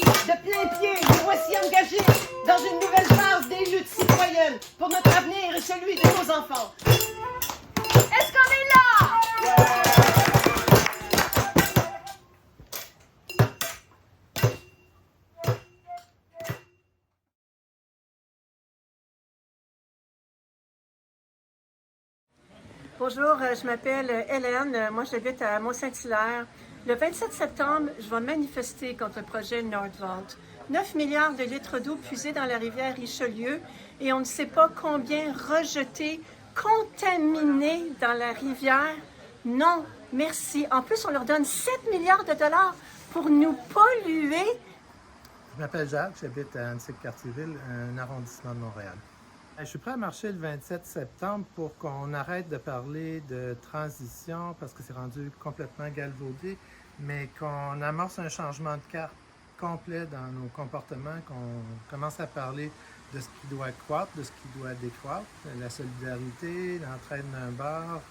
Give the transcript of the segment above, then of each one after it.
De plein pied, nous voici engagés dans une nouvelle phase des luttes citoyennes pour notre avenir et celui de nos enfants. Est-ce qu'on est là? Bonjour, je m'appelle Hélène. Moi, j'habite à Mont-Saint-Hilaire. Le 27 septembre, je vais manifester contre le projet Nordvolt. 9 milliards de litres d'eau puisés dans la rivière Richelieu et on ne sait pas combien rejetés, contaminés dans la rivière. Non, merci. En plus, on leur donne 7 milliards de dollars pour nous polluer. Je m'appelle Jacques, j'habite à Annecy-Cartierville, un arrondissement de Montréal. Je suis prêt à marcher le 27 septembre pour qu'on arrête de parler de transition parce que c'est rendu complètement galvaudé, mais qu'on amorce un changement de carte complet dans nos comportements, qu'on commence à parler de ce qui doit croître, de ce qui doit décroître, la solidarité, l'entraide d'un bord,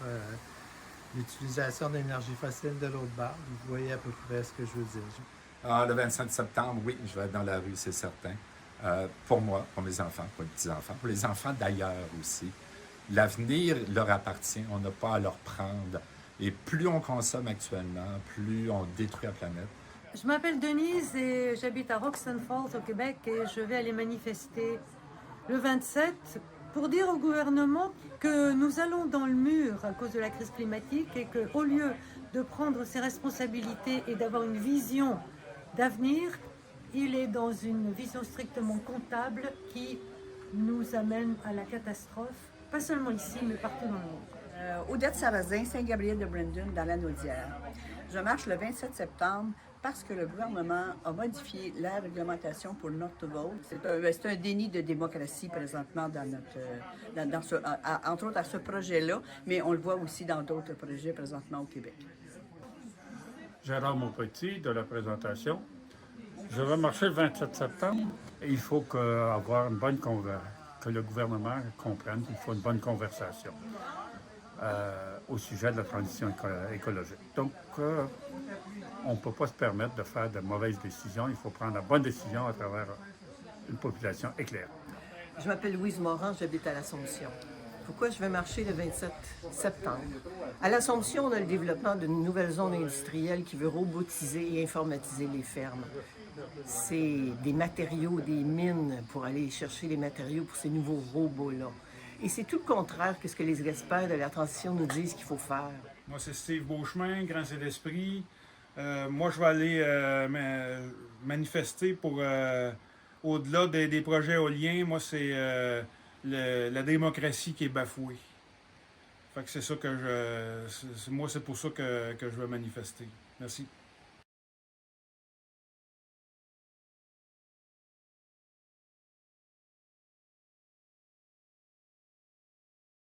l'utilisation d'énergie fossile de l'autre bord. Vous voyez à peu près ce que je veux dire. Le 25 septembre, oui, je vais être dans la rue, c'est certain. Pour moi, pour mes enfants, pour les petits-enfants, pour les enfants d'ailleurs aussi. L'avenir leur appartient, on n'a pas à leur prendre. Et plus on consomme actuellement, plus on détruit la planète. Je m'appelle Denise et j'habite à Roxton Falls au Québec et je vais aller manifester le 27 pour dire au gouvernement que nous allons dans le mur à cause de la crise climatique et qu'au lieu de prendre ses responsabilités et d'avoir une vision d'avenir, il est dans une vision strictement comptable qui nous amène à la catastrophe, pas seulement ici, mais partout dans le monde. Odette Sarrazin, Saint-Gabriel-de-Brandon, dans la Naudière. Je marche le 27 septembre parce que le gouvernement a modifié la réglementation pour Nordvolt. C'est un déni de démocratie présentement entre autres à ce projet-là, mais on le voit aussi dans d'autres projets présentement au Québec. Gérard Maupetit de la présentation. Je vais marcher le 27 septembre et il faut avoir une bonne que le gouvernement comprenne qu'il faut une bonne conversation au sujet de la transition écologique. Donc, on ne peut pas se permettre de faire de mauvaises décisions. Il faut prendre la bonne décision à travers une population éclairée. Je m'appelle Louise Morin, j'habite à l'Assomption. Pourquoi je vais marcher le 27 septembre? À l'Assomption, on a le développement d'une nouvelle zone industrielle qui veut robotiser et informatiser les fermes. C'est des matériaux, des mines pour aller chercher les matériaux pour ces nouveaux robots-là. Et c'est tout le contraire que ce que les experts de la transition nous disent qu'il faut faire. Moi, c'est Steve Beauchemin, Grand Saint-Esprit. Moi, je vais aller manifester pour, au-delà des projets éoliens, moi, c'est la démocratie qui est bafouée. Fait que c'est ça que moi, c'est pour ça que je vais manifester. Merci.